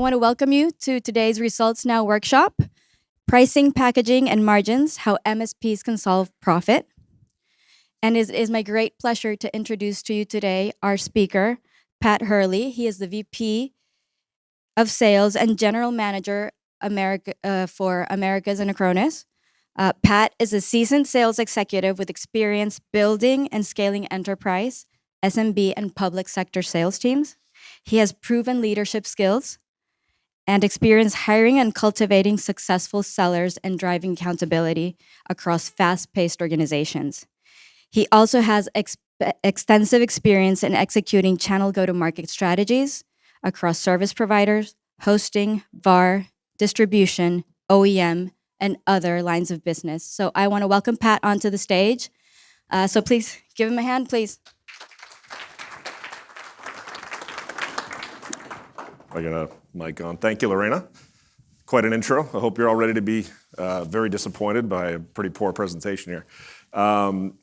want to welcome you to today's Results Now workshop, Pricing, Packaging, and Margins, How MSPs Can Solve Profit. And it is my great pleasure to introduce to you today our speaker, Pat Hurley. He is the VP of Sales and General Manager for Americas and Acronis. Pat is a seasoned sales executive with experience building and scaling enterprise, SMB, and public sector sales teams. He has proven leadership skills and experience hiring and cultivating successful sellers and driving accountability across fast-paced organizations. He also has extensive experience in executing channel go-to-market strategies across service providers, hosting, VAR, distribution, OEM, and other lines of business. So I want to welcome Pat onto the stage. So please give him a hand, please. I got a mic on. Thank you, Lorena. Quite an intro. I hope you're all ready to be very disappointed by a pretty poor presentation here.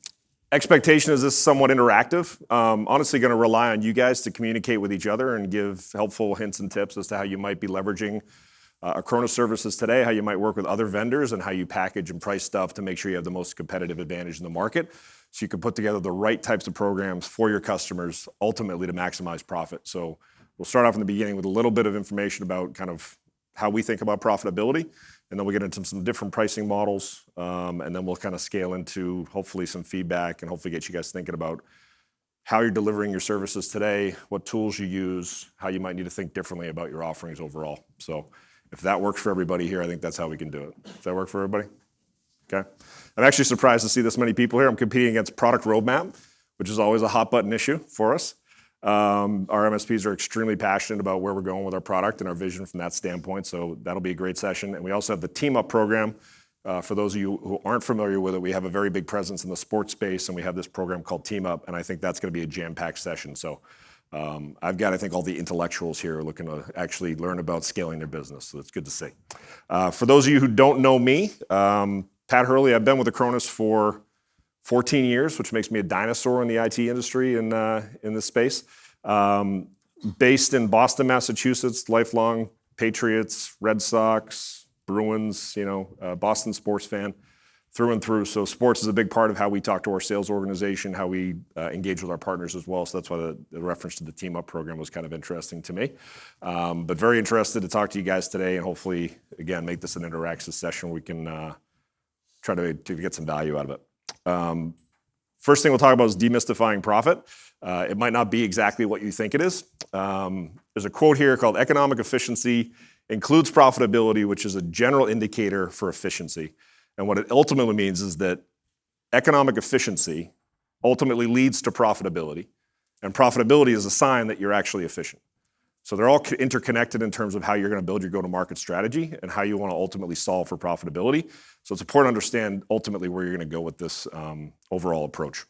Expectation is this somewhat interactive. Honestly, going to rely on you guys to communicate with each other and give helpful hints and tips as to how you might be leveraging Acronis services today, how you might work with other vendors, and how you package and price stuff to make sure you have the most competitive advantage in the market, so you can put together the right types of programs for your customers, ultimately to maximize profit. So we'll start off in the beginning with a little bit of information about kind of how we think about profitability, and then we'll get into some different pricing models, and then we'll kind of scale into hopefully some feedback and hopefully get you guys thinking about how you're delivering your services today, what tools you use, how you might need to think differently about your offerings overall. So if that works for everybody here, I think that's how we can do it. Does that work for everybody? Okay. I'm actually surprised to see this many people here. I'm competing against product roadmap, which is always a hot button issue for us. Our MSPs are extremely passionate about where we're going with our product and our vision from that standpoint, so that'll be a great session. And we also have the Team Up program. For those of you who aren't familiar with it, we have a very big presence in the sports space, and we have this program called Team Up, and I think that's going to be a jam-packed session. So I've got, I think, all the intellectuals here looking to actually learn about scaling their business, so it's good to see. For those of you who don't know me, Pat Hurley, I've been with Acronis for 14 years, which makes me a dinosaur in the IT industry in this space. Based in Boston, Massachusetts, lifelong Patriots, Red Sox, Bruins, Boston sports fan through and through. So sports is a big part of how we talk to our sales organization, how we engage with our partners as well. So that's why the reference to the Team Up program was kind of interesting to me. But very interested to talk to you guys today and hopefully, again, make this an interactive session where we can try to get some value out of it. First thing we'll talk about is demystifying profit. It might not be exactly what you think it is. There's a quote here called "Economic efficiency includes profitability, which is a general indicator for efficiency." And what it ultimately means is that economic efficiency ultimately leads to profitability, and profitability is a sign that you're actually efficient. So they're all interconnected in terms of how you're going to build your go-to-market strategy and how you want to ultimately solve for profitability. So it's important to understand ultimately where you're going to go with this overall approach.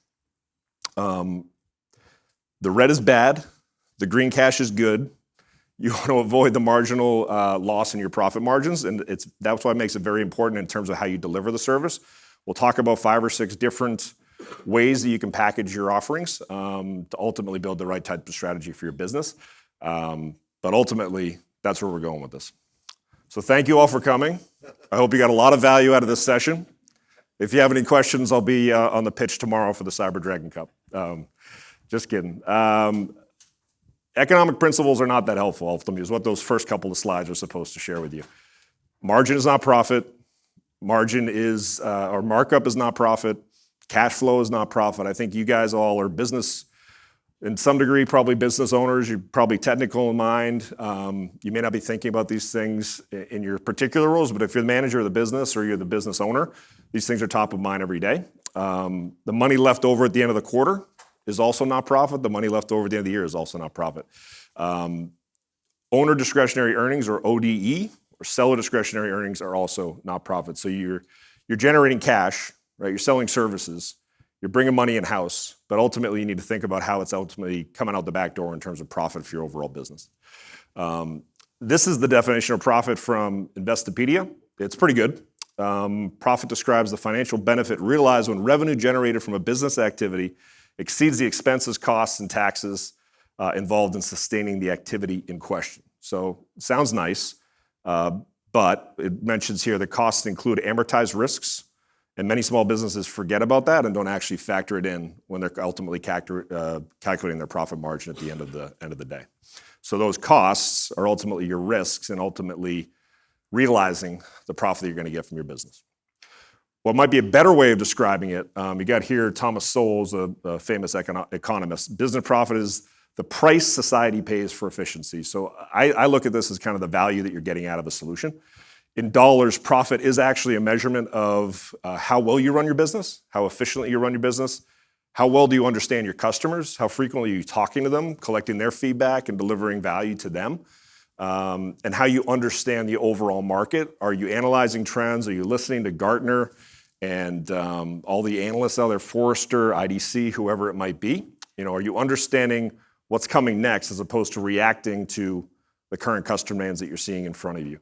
The red is bad. The green cash is good. You want to avoid the marginal loss in your profit margins, and that's why it makes it very important in terms of how you deliver the service. We'll talk about 5 or 6 different ways that you can package your offerings to ultimately build the right type of strategy for your business. But ultimately, that's where we're going with this. So thank you all for coming. I hope you got a lot of value out of this session. If you have any questions, I'll be on the pitch tomorrow for the Cyber Dragon Cup. Just kidding. Economic principles are not that helpful, ultimately, is what those first couple of slides are supposed to share with you. Margin is not profit. Margin is, or markup is not profit. Cash flow is not profit. I think you guys all are business, in some degree, probably business owners. You're probably technical in mind. You may not be thinking about these things in your particular roles, but if you're the manager of the business or you're the business owner, these things are top of mind every day. The money left over at the end of the quarter is also not profit. The money left over at the end of the year is also not profit. Owner discretionary earnings, or ODE, or seller discretionary earnings are also not profit. So you're generating cash, right? You're selling services. You're bringing money in-house, but ultimately you need to think about how it's ultimately coming out the back door in terms of profit for your overall business. This is the definition of profit from Investopedia. It's pretty good. Profit describes the financial benefit realized when revenue generated from a business activity exceeds the expenses, costs, and taxes involved in sustaining the activity in question. So sounds nice, but it mentions here the costs include amortized risks, and many small businesses forget about that and don't actually factor it in when they're ultimately calculating their profit margin at the end of the day. So those costs are ultimately your risks and ultimately realizing the profit that you're going to get from your business. What might be a better way of describing it, you got here Thomas Sowell, a famous economist. Business profit is the price society pays for efficiency. So I look at this as kind of the value that you're getting out of a solution. In dollars, profit is actually a measurement of how well you run your business, how efficiently you run your business, how well do you understand your customers, how frequently are you talking to them, collecting their feedback and delivering value to them, and how you understand the overall market. Are you analyzing trends? Are you listening to Gartner and all the analysts out there, Forrester, IDC, whoever it might be? Are you understanding what's coming next as opposed to reacting to the current customer demands that you're seeing in front of you?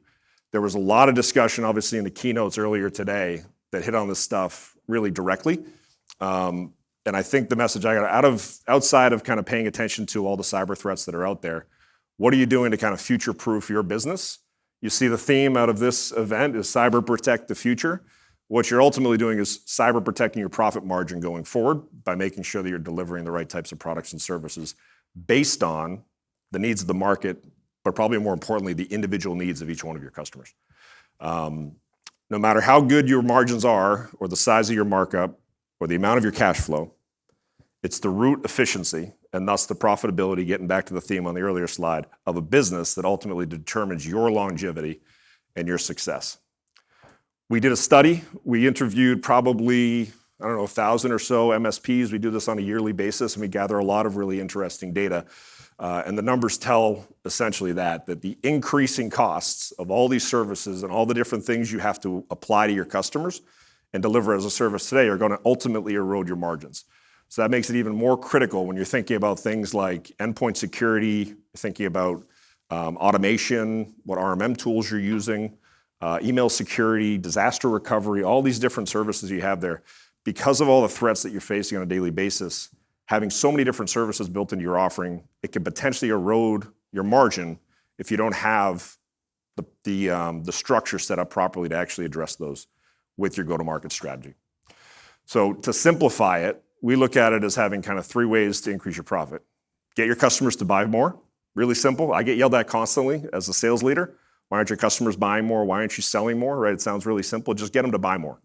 There was a lot of discussion, obviously, in the keynotes earlier today that hit on this stuff really directly. And I think the message I got outside of kind of paying attention to all the cyber threats that are out there, what are you doing to kind of future-proof your business? You see the theme out of this event is cyber protect the future. What you're ultimately doing is cyber protecting your profit margin going forward by making sure that you're delivering the right types of products and services based on the needs of the market, but probably more importantly, the individual needs of each one of your customers. No matter how good your margins are, or the size of your markup, or the amount of your cash flow, it's the root efficiency, and thus the profitability, getting back to the theme on the earlier slide, of a business that ultimately determines your longevity and your success. We did a study. We interviewed probably, 1,000 or so MSPs. We do this on a yearly basis, and we gather a lot of really interesting data. And the numbers tell essentially that the increasing costs of all these services and all the different things you have to apply to your customers and deliver as a service today are going to ultimately erode your margins. So that makes it even more critical when you're thinking about things like endpoint security, thinking about automation, what RMM tools you're using, email security, disaster recovery, all these different services you have there. Because of all the threats that you're facing on a daily basis, having so many different services built into your offering, it can potentially erode your margin if you don't have the structure set up properly to actually address those with your go-to-market strategy. So to simplify it, we look at it as having kind of 3 ways to increase your profit. Get your customers to buy more. Really simple. I get yelled at constantly as a sales leader. Why aren't your customers buying more? Why aren't you selling more? Right? It sounds really simple. Just get them to buy more.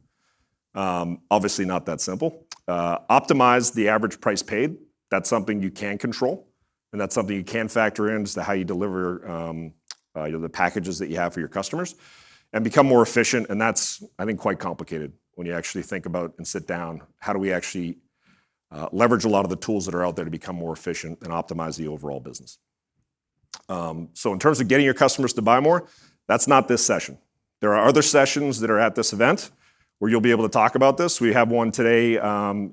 Obviously not that simple. Optimize the average price paid. That's something you can control, and that's something you can factor in as to how you deliver the packages that you have for your customers, and become more efficient. And that's, I think, quite complicated when you actually think about and sit down. How do we actually leverage a lot of the tools that are out there to become more efficient and optimize the overall business? So in terms of getting your customers to buy more, that's not this session. There are other sessions that are at this event where you'll be able to talk about this. We have one today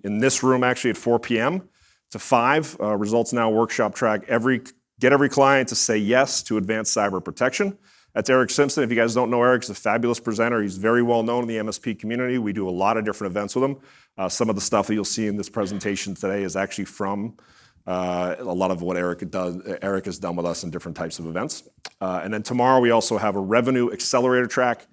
in this room, actually at 4 p.m. to 5. Results Now workshop track. Get every client to say yes to advanced cyber protection. That's Eric Simpson. If you guys don't know Eric, he's a fabulous presenter. He's very well known in the MSP community. We do a lot of different events with him. Some of the stuff that you'll see in this presentation today is actually from a lot of what Eric has done with us in different types of events. And then tomorrow we also have a revenue accelerator track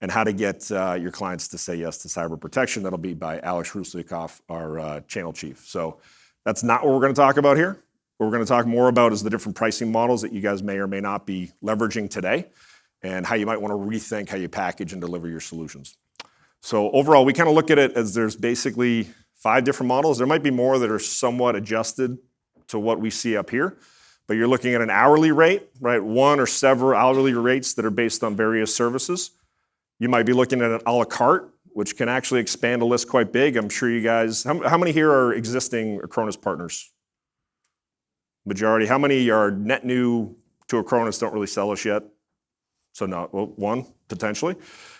and how to get your clients to say yes to cyber protection. That'll be by Alex Ruslikov, our channel chief. So that's not what we're going to talk about here. What we're going to talk more about is the different pricing models that you guys may or may not be leveraging today, and how you might want to rethink how you package and deliver your solutions. So overall, we kind of look at it as there's basically 5 different models. There might be more that are somewhat adjusted to what we see up here, but you're looking at an hourly rate, right? One or several hourly rates that are based on various services. You might be looking at an a la carte, which can actually expand a list quite big. I'm sure you guys, how many here are existing Acronis partners? Majority. How many are net new to Acronis, don't really sell us yet? So no, well, 1, potentially.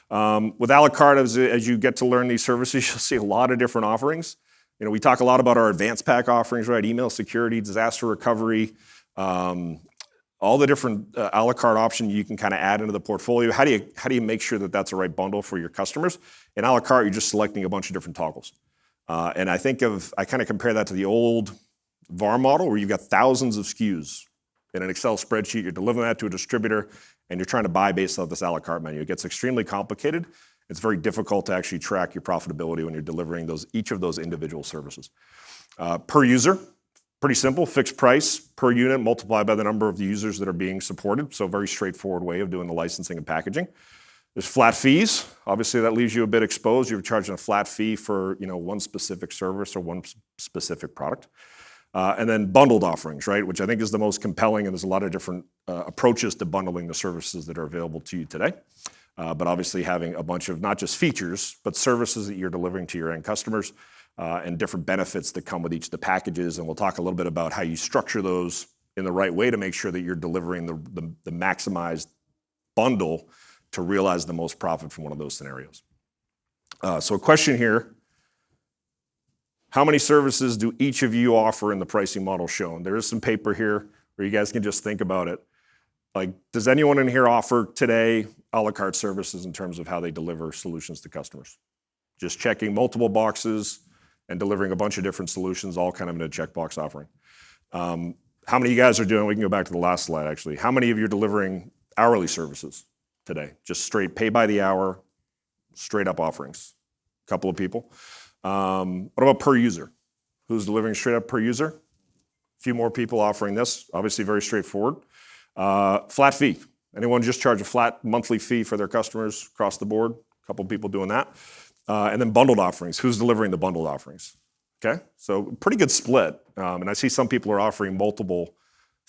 With a la carte, as you get to learn these services, you'll see a lot of different offerings. We talk a lot about our advanced pack offerings, right? Email security, disaster recovery, all the different a la carte options you can kind of add into the portfolio. How do you make sure that that's the right bundle for your customers? In a la carte, you're just selecting a bunch of different toggles. And I kind of compare that to the old VAR model where you've got thousands of SKUs in an Excel spreadsheet, you're delivering that to a distributor, and you're trying to buy based off this a la carte menu. It gets extremely complicated. It's very difficult to actually track your profitability when you're delivering each of those individual services. Per user, pretty simple, fixed price per unit multiplied by the number of the users that are being supported. So a very straightforward way of doing the licensing and packaging. There's flat fees. Obviously, that leaves you a bit exposed. You're charging a flat fee for one specific service or one specific product. And then bundled offerings, right, which I think is the most compelling, and there's a lot of different approaches to bundling the services that are available to you today. But obviously having a bunch of not just features, but services that you're delivering to your end customers and different benefits that come with each of the packages. And we'll talk a little bit about how you structure those in the right way to make sure that you're delivering the maximized bundle to realize the most profit from one of those scenarios. So a question here. How many services do each of you offer in the pricing model shown? There is some paper here where you guys can just think about it. Like, does anyone in here offer today a la carte services in terms of how they deliver solutions to customers? Just checking multiple boxes and delivering a bunch of different solutions, all kind of in a checkbox offering. How many of you guys are doing, we can go back to the last slide actually, how many of you are delivering hourly services today? Just straight pay by the hour, straight up offerings. A couple of people. What about per user? Who's delivering straight up per user? A few more people offering this, obviously very straightforward. Flat fee. Anyone just charge a flat monthly fee for their customers across the board? A couple of people doing that. And then bundled offerings. Who's delivering the bundled offerings? Okay, so pretty good split. And I see some people are offering multiple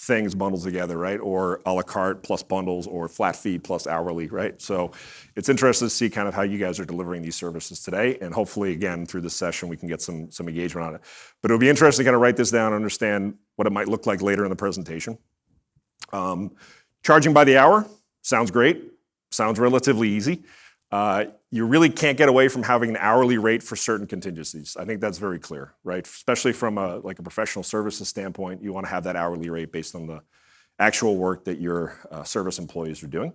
things bundled together, right? Or a la carte plus bundles, or flat fee plus hourly, right? So it's interesting to see kind of how you guys are delivering these services today. And hopefully, again, through this session, we can get some engagement on it. But it'll be interesting to kind of write this down and understand what it might look like later in the presentation. Charging by the hour sounds great, sounds relatively easy. You really can't get away from having an hourly rate for certain contingencies. I think that's very clear, right? Especially from a professional services standpoint, you want to have that hourly rate based on the actual work that your service employees are doing.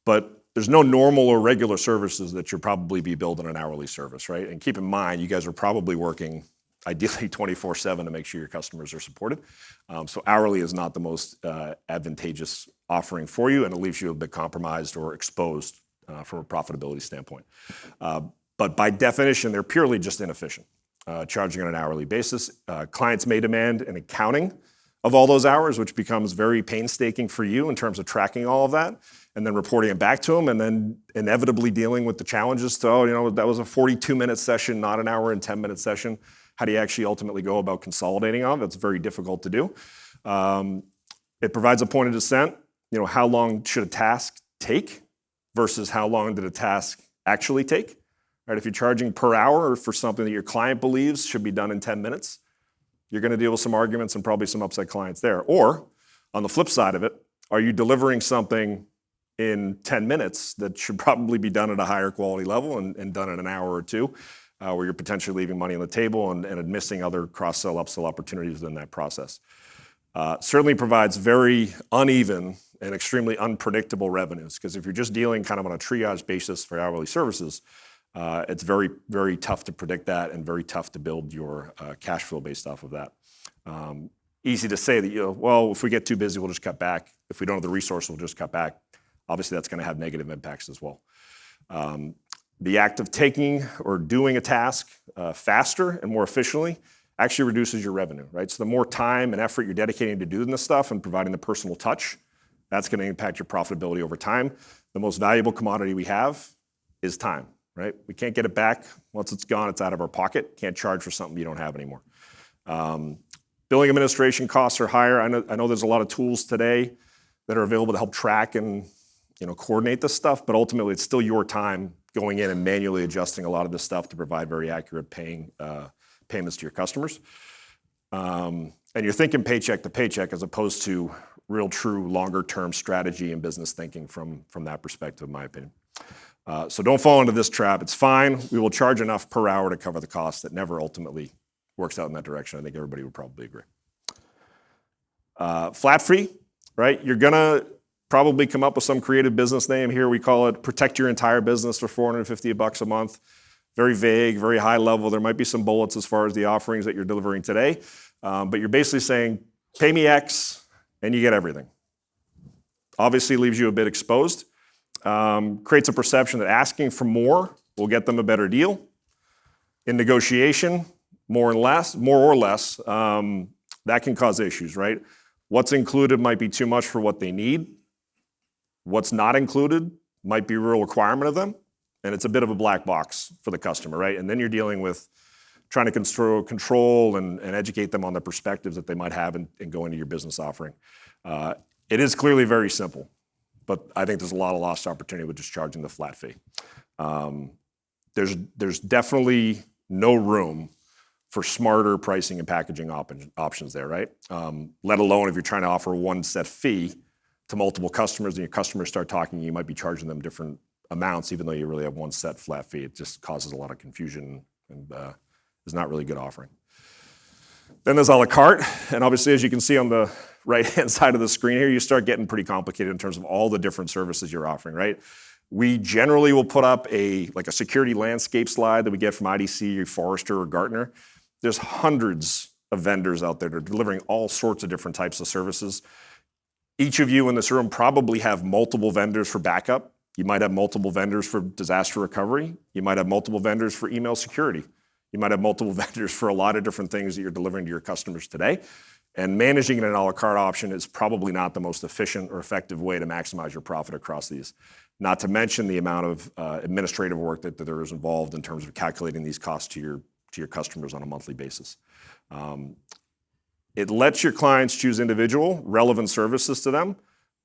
But there's no normal or regular services that you'll probably be building an hourly service, right? And keep in mind, you guys are probably working ideally 24/7 to make sure your customers are supported. So hourly is not the most advantageous offering for you, and it leaves you a bit compromised or exposed from a profitability standpoint. But by definition, they're purely just inefficient, charging on an hourly basis. Clients may demand an accounting of all those hours, which becomes very painstaking for you in terms of tracking all of that, and then reporting it back to them, and then inevitably dealing with the challenges to, that was a 42-minute session, not an hour and 10-minute session. How do you actually ultimately go about consolidating on? That's very difficult to do. It provides a point of descent. How long should a task take versus how long did a task actually take? Right? If you're charging per hour for something that your client believes should be done in 10 minutes, you're going to deal with some arguments and probably some upset clients there. Or on the flip side of it, are you delivering something in 10 minutes that should probably be done at a higher quality level and done in an hour or two, where you're potentially leaving money on the table and missing other cross-sell, upsell opportunities within that process? Certainly provides very uneven and extremely unpredictable revenues, because if you're just dealing kind of on a triage basis for hourly services, it's very, very tough to predict that and very tough to build your cash flow based off of that. Easy to say that, well, if we get too busy, we'll just cut back. If we don't have the resource, we'll just cut back. Obviously, that's going to have negative impacts as well. The act of taking or doing a task faster and more efficiently actually reduces your revenue, right? So the more time and effort you're dedicating to doing this stuff and providing the personal touch, that's going to impact your profitability over time. The most valuable commodity we have is time, right? We can't get it back. Once it's gone, it's out of our pocket. Can't charge for something you don't have anymore. Billing administration costs are higher. I know there's a lot of tools today that are available to help track and coordinate this stuff, but ultimately it's still your time going in and manually adjusting a lot of this stuff to provide very accurate payments to your customers. And you're thinking paycheck to paycheck as opposed to real true longer term strategy and business thinking from that perspective, in my opinion. So don't fall into this trap. It's fine. We will charge enough per hour to cover the cost. That never ultimately works out in that direction. I think everybody would probably agree. Flat fee, right? You're gonna probably come up with some creative business name here. We call it protect your entire business for $450 a month. Very vague, very high level. There might be some bullets as far as the offerings that you're delivering today. But you're basically saying, pay me X, and you get everything. Obviously leaves you a bit exposed, creates a perception that asking for more will get them a better deal. In negotiation, more or less, that can cause issues, right? What's included might be too much for what they need. What's not included might be a real requirement of them, and it's a bit of a black box for the customer, right? And then you're dealing with trying to control and educate them on the perspectives that they might have in going to your business offering. It is clearly very simple, but I think there's a lot of lost opportunity with just charging the flat fee. There's definitely no room for smarter pricing and packaging options there, right? Let alone if you're trying to offer one set fee to multiple customers and your customers start talking, you might be charging them different amounts even though you really have one set flat fee. It just causes a lot of confusion and is not really a good offering. Then there's a la carte, and obviously as you can see on the right-hand side of the screen here, you start getting pretty complicated in terms of all the different services you're offering, right? We generally will put up a security landscape slide that we get from IDC or Forrester or Gartner. There's hundreds of vendors out there that are delivering all sorts of different types of services. Each of you in this room probably have multiple vendors for backup. You might have multiple vendors for disaster recovery. You might have multiple vendors for email security. You might have multiple vendors for a lot of different things that you're delivering to your customers today. And managing an a la carte option is probably not the most efficient or effective way to maximize your profit across these. Not to mention the amount of administrative work that there is involved in terms of calculating these costs to your customers on a monthly basis. It lets your clients choose individual relevant services to them,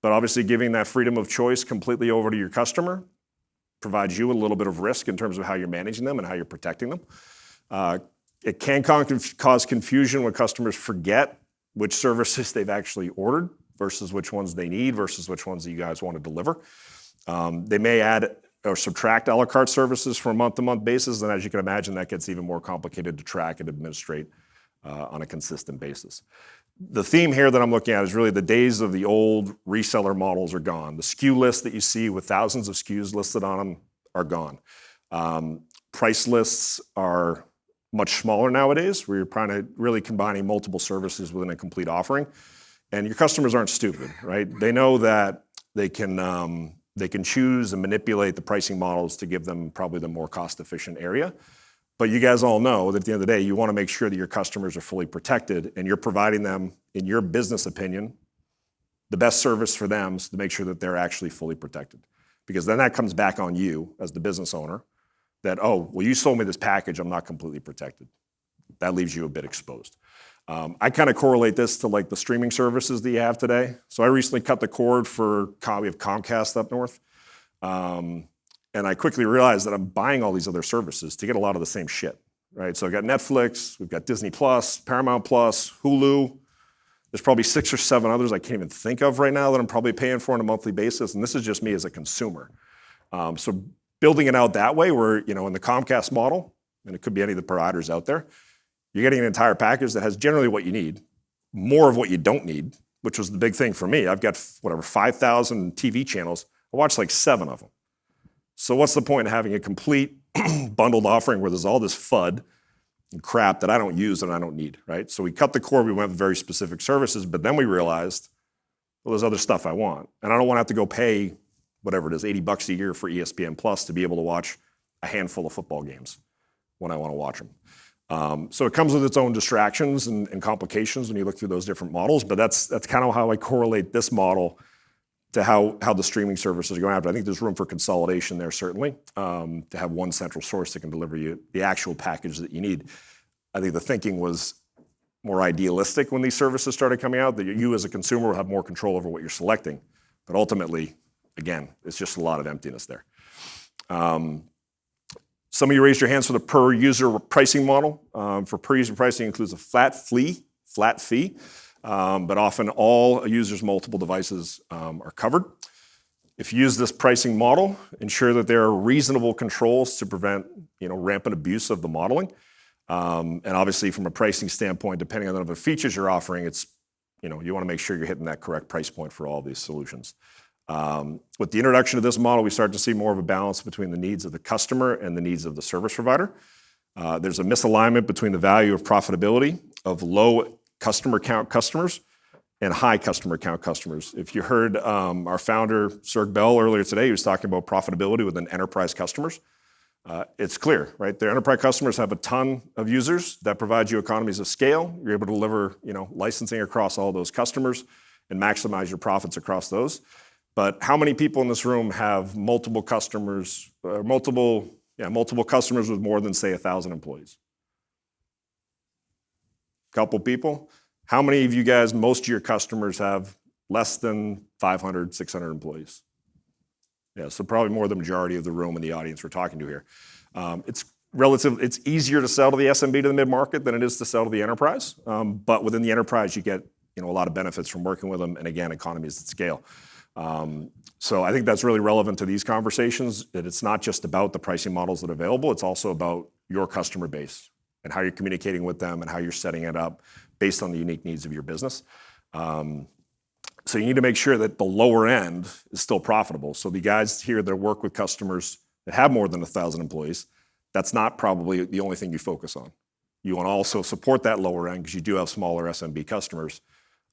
but obviously giving that freedom of choice completely over to your customer provides you a little bit of risk in terms of how you're managing them and how you're protecting them. It can cause confusion when customers forget which services they've actually ordered versus which ones they need versus which ones that you guys want to deliver. They may add or subtract a la carte services from a month-to-month basis, and as you can imagine, that gets even more complicated to track and administrate on a consistent basis. The theme here that I'm looking at is really the days of the old reseller models are gone. The SKU list that you see with thousands of SKUs listed on them are gone. Price lists are much smaller nowadays, where you're trying to really combining multiple services within a complete offering. And your customers aren't stupid, right? They know that they can choose and manipulate the pricing models to give them probably the more cost-efficient area. But you guys all know that at the end of the day, you want to make sure that your customers are fully protected and you're providing them, in your business opinion, the best service for them to make sure that they're actually fully protected. Because then that comes back on you as the business owner that, oh, well, you sold me this package, I'm not completely protected. That leaves you a bit exposed. I kind of correlate this to like the streaming services that you have today. So I recently cut the cord for, we have Comcast up north. And I quickly realized that I'm buying all these other services to get a lot of the same shit, right? So I've got Netflix, we've got Disney Plus, Paramount Plus, Hulu. There's probably 6 or 7 others I can't even think of right now that I'm probably paying for on a monthly basis. And this is just me as a consumer. So building it out that way where, in the Comcast model, and it could be any of the providers out there, you're getting an entire package that has generally what you need, more of what you don't need, which was the big thing for me. I've got, 5,000 TV channels. I watch like 7 of them. So what's the point of having a complete bundled offering where there's all this FUD and crap that I don't use and I don't need, right? So we cut the cord, we went with very specific services, but then we realized, well, there's other stuff I want. And I don't want to have to go pay, whatever it is, $80 a year for ESPN Plus to be able to watch a handful of football games when I want to watch them. So it comes with its own distractions and complications when you look through those different models, but that's kind of how I correlate this model to how the streaming services are going after. I think there's room for consolidation there, certainly, to have one central source that can deliver you the actual package that you need. I think the thinking was more idealistic when these services started coming out, that you as a consumer will have more control over what you're selecting. But ultimately, again, it's just a lot of emptiness there. Some of you raised your hands for the per-user pricing model. For per-user pricing includes a flat fee, but often all a user's multiple devices are covered. If you use this pricing model, ensure that there are reasonable controls to prevent rampant abuse of the modeling. And obviously from a pricing standpoint, depending on the number of features you're offering, it's you want to make sure you're hitting that correct price point for all these solutions. With the introduction of this model, we start to see more of a balance between the needs of the customer and the needs of the service provider. There's a misalignment between the value of profitability of low customer count customers and high customer count customers. If you heard our founder, Serg Bell, earlier today, he was talking about profitability within enterprise customers. It's clear, right? Their enterprise customers have a ton of users that provide you economies of scale. You're able to deliver, licensing across all those customers and maximize your profits across those. But how many people in this room have multiple customers, multiple customers with more than, say, 1,000 employees? Couple people. How many of you guys, most of your customers have less than 500, 600 employees? Yeah, so probably more than the majority of the room and the audience we're talking to here. It's easier to sell to the SMB to the mid-market than it is to sell to the enterprise. But within the enterprise, you get a lot of benefits from working with them, and again, economies at scale. So I think that's really relevant to these conversations, that it's not just about the pricing models that are available, it's also about your customer base and how you're communicating with them and how you're setting it up based on the unique needs of your business. So you need to make sure that the lower end is still profitable. So the guys here that work with customers that have more than 1,000 employees, that's not probably the only thing you focus on. You want to also support that lower end because you do have smaller SMB customers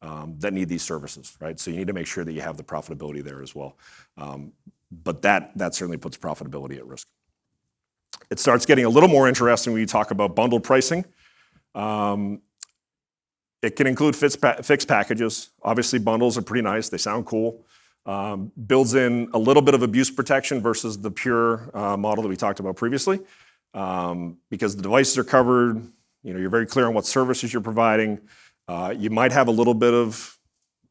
that need these services, right? So you need to make sure that you have the profitability there as well. But that certainly puts profitability at risk. It starts getting a little more interesting when you talk about bundled pricing. It can include fixed packages. Obviously, bundles are pretty nice. They sound cool. Builds in a little bit of abuse protection versus the pure model that we talked about previously. Because the devices are covered, you're very clear on what services you're providing. You might have a little bit of,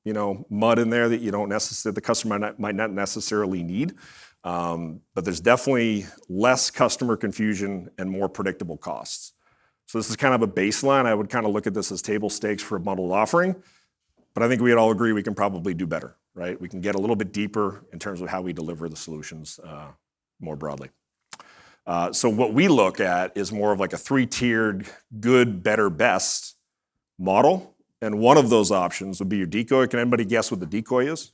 mud in there that the customer might not necessarily need. But there's definitely less customer confusion and more predictable costs. So this is kind of a baseline. I would kind of look at this as table stakes for a bundled offering. But I think we'd all agree we can probably do better, right? We can get a little bit deeper in terms of how we deliver the solutions more broadly. So what we look at is more of like a 3-tiered good, better, best model. And one of those options would be your decoy. Can anybody guess what the decoy is?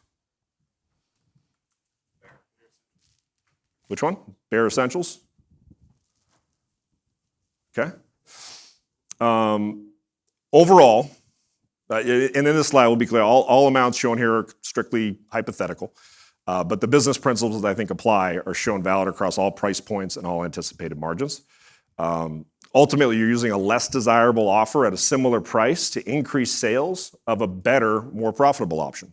Which one? Bare Essentials? Okay. Overall, and in this slide, we'll be clear, all amounts shown here are strictly hypothetical. But the business principles that I think apply are shown valid across all price points and all anticipated margins. Ultimately, you're using a less desirable offer at a similar price to increase sales of a better, more profitable option,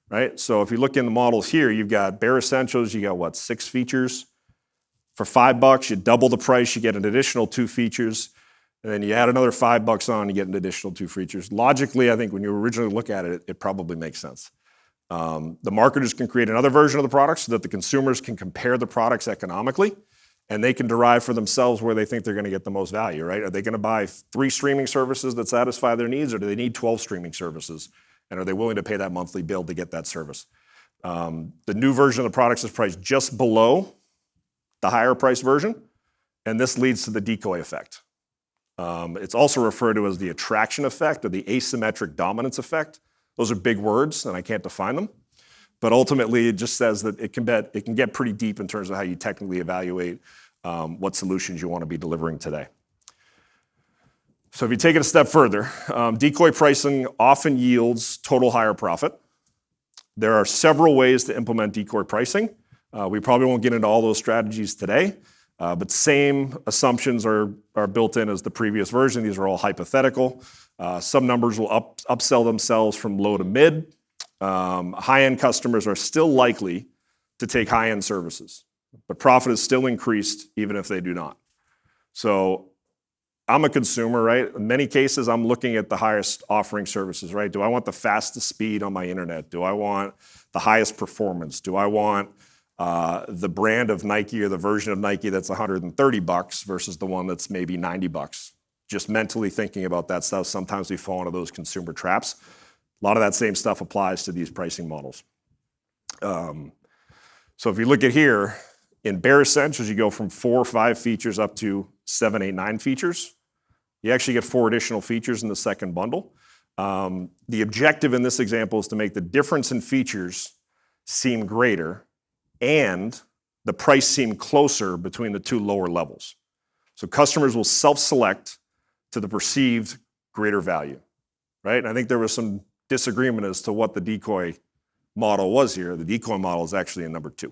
right? So if you look in the models here, you've got Bare Essentials, you got 6 features. For $5, you double the price, you get an additional 2 features. And then you add another $5 on, you get an additional 2 features. Logically, I think when you originally look at it, it probably makes sense. The marketers can create another version of the product so that the consumers can compare the products economically, and they can derive for themselves where they think they're going to get the most value, right? Are they going to buy 3 streaming services that satisfy their needs, or do they need 12 streaming services? And are they willing to pay that monthly bill to get that service? The new version of the products is priced just below the higher priced version, and this leads to the decoy effect. It's also referred to as the attraction effect or the asymmetric dominance effect. Those are big words, and I can't define them. But ultimately, it just says that it can get pretty deep in terms of how you technically evaluate what solutions you want to be delivering today. So if you take it a step further, decoy pricing often yields total higher profit. There are several ways to implement decoy pricing. We probably won't get into all those strategies today. But same assumptions are built in as the previous version. These are all hypothetical. Some numbers will upsell themselves from low to mid. High-end customers are still likely to take high-end services, but profit is still increased even if they do not. So I'm a consumer, right? In many cases, I'm looking at the highest offering services, right? Do I want the fastest speed on my internet? Do I want the highest performance? Do I want the brand of Nike or the version of Nike that's $130 versus the one that's maybe $90? Just mentally thinking about that stuff, sometimes we fall into those consumer traps. A lot of that same stuff applies to these pricing models. So if you look at here, in Bare Essentials, you go from 4 or 5 features up to 7, 8, 9 features. You actually get 4 additional features in the second bundle. The objective in this example is to make the difference in features seem greater and the price seem closer between the 2 lower levels. So customers will self-select to the perceived greater value, right? And I think there was some disagreement as to what the decoy model was here. The decoy model is actually in number 2.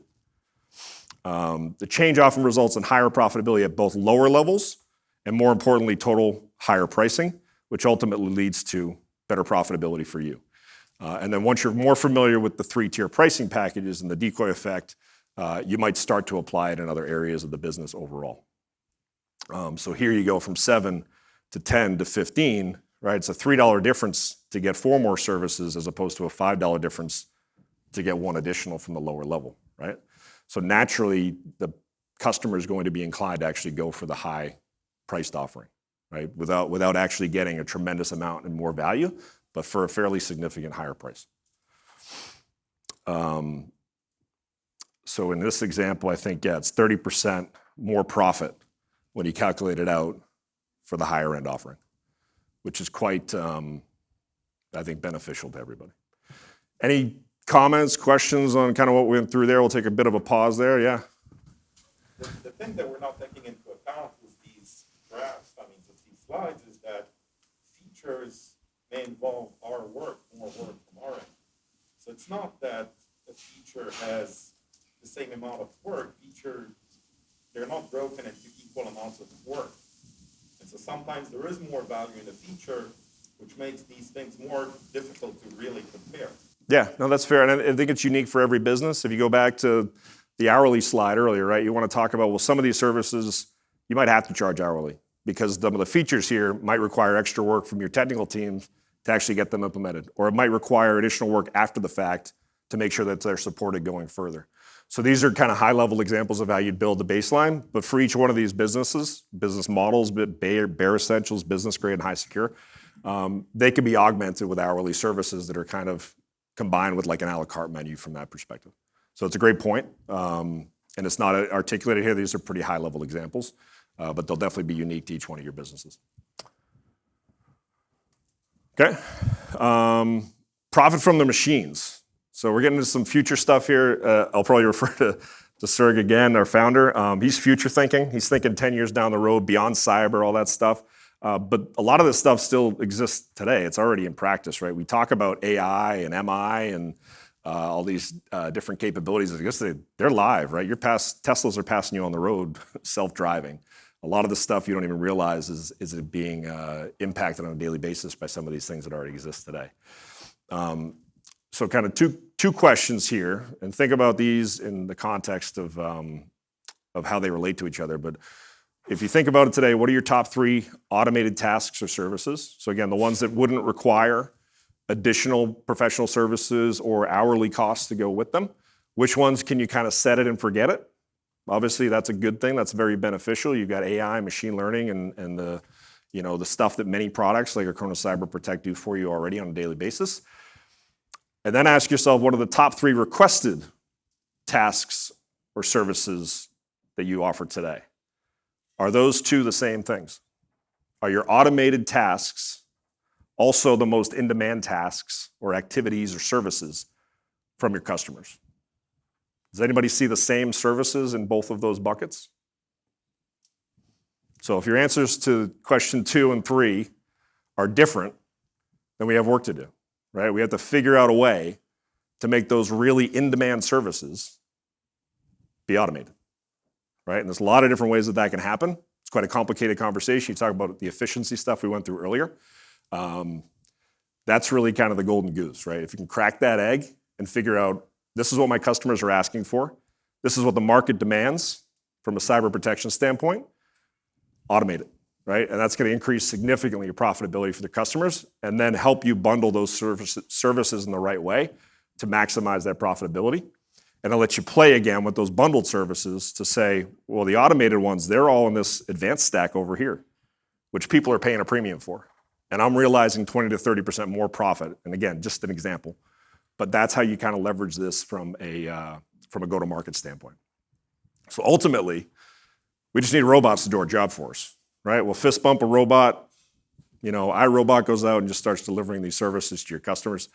The change often results in higher profitability at both lower levels and, more importantly, total higher pricing, which ultimately leads to better profitability for you. And then once you're more familiar with the 3-tier pricing packages and the decoy effect, you might start to apply it in other areas of the business overall. So here you go from 7 to 10 to 15, right? It's a $3 difference to get 4 more services as opposed to a $5 difference to get 1 additional from the lower level, right? So naturally, the customer is going to be inclined to actually go for the high-priced offering, right? Without actually getting a tremendous amount and more value, but for a fairly significant higher price. So in this example, I think, yeah, it's 30% more profit when you calculate it out for the higher end offering, which is quite, I think, beneficial to everybody. Any comments, questions on kind of what we went through there? We'll take a bit of a pause there, yeah? The thing that we're not taking into account with these graphs, with these slides, is that features may involve more work from our end. So it's not that a feature has the same amount of work. They're not broken into equal amounts of work. And so sometimes there is more value in a feature, which makes these things more difficult to really compare. Yeah, no, that's fair. And I think it's unique for every business. If you go back to the hourly slide earlier, right, you want to talk about, well, some of these services, you might have to charge hourly because some of the features here might require extra work from your technical teams to actually get them implemented. Or it might require additional work after the fact to make sure that they're supported going further. So these are kind of high-level examples of how you'd build the baseline. But for each one of these businesses, business models, bare essentials, business grade, and high secure, they can be augmented with hourly services that are kind of combined with like an a la carte menu from that perspective. So it's a great point. And it's not articulated here. These are pretty high-level examples, but they'll definitely be unique to each one of your businesses. Okay. Profit from the machines. So we're getting into some future stuff here. I'll probably refer to Serg again, our founder. He's future thinking. He's thinking 10 years down the road, beyond cyber, all that stuff. But a lot of this stuff still exists today. It's already in practice, right? We talk about AI and MI and all these different capabilities. I guess they're live, right? Teslas are passing you on the road, self-driving. A lot of the stuff you don't even realize is it being impacted on a daily basis by some of these things that already exist today. So kind of two questions here, and think about these in the context of how they relate to each other. But if you think about it today, what are your top 3 automated tasks or services? So again, the ones that wouldn't require additional professional services or hourly costs to go with them. Which ones can you kind of set it and forget it? Obviously, that's a good thing. That's very beneficial. You've got AI, machine learning, and the stuff that many products like Acronis Cyber Protect do for you already on a daily basis. And then ask yourself, what are the top 3 requested tasks or services that you offer today? Are those 2 the same things? Are your automated tasks also the most in-demand tasks or activities or services from your customers? Does anybody see the same services in both of those buckets? So if your answers to question 2 and 3 are different, then we have work to do. Right? We have to figure out a way to make those really in-demand services be automated, right? And there's a lot of different ways that can happen. It's quite a complicated conversation. You talk about the efficiency stuff we went through earlier. That's really kind of the golden goose, right? If you can crack that egg and figure out, this is what my customers are asking for, this is what the market demands from a cyber protection standpoint, automate it. Right? And that's going to increase significantly your profitability for the customers and then help you bundle those services in the right way to maximize that profitability. And I'll let you play again with those bundled services to say, well, the automated ones, they're all in this advanced stack over here, which people are paying a premium for. And I'm realizing 20 to 30% more profit. And again, just an example. But that's how you kind of leverage this from a go-to-market standpoint. So ultimately, we just need robots to do our job for us. Right? We'll fist bump a robot. iRobot goes out and just starts delivering these services to your customers.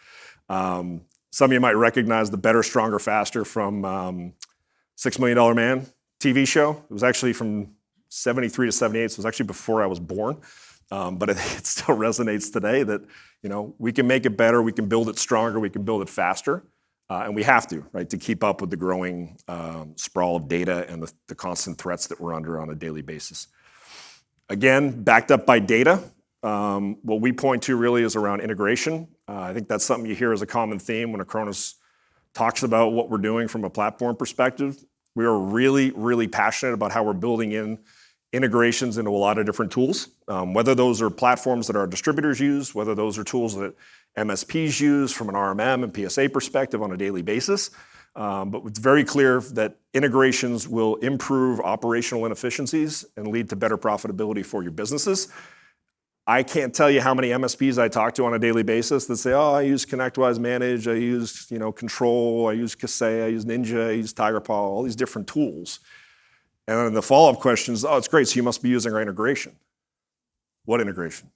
Some of you might recognize the Better, Stronger, Faster from $6 Million Man TV show. It was actually from 73 to 78, so it was actually before I was born. But I think it still resonates today that, we can make it better, we can build it stronger, we can build it faster, and we have to, right, to keep up with the growing sprawl of data and the constant threats that we're under on a daily basis. Again, backed up by data, what we point to really is around integration. I think that's something you hear as a common theme when Acronis talks about what we're doing from a platform perspective. We are really, really passionate about how we're building in integrations into a lot of different tools, whether those are platforms that our distributors use, whether those are tools that MSPs use from an RMM and PSA perspective on a daily basis. But it's very clear that integrations will improve operational inefficiencies and lead to better profitability for your businesses. I can't tell you how many MSPs I talk to on a daily basis that say, oh, I use ConnectWise Manage, I use Control, I use Kaseya, I use Ninja, I use TigerPaw, all these different tools. And then the follow-up question is, oh, it's great, so you must be using our integration. What integration?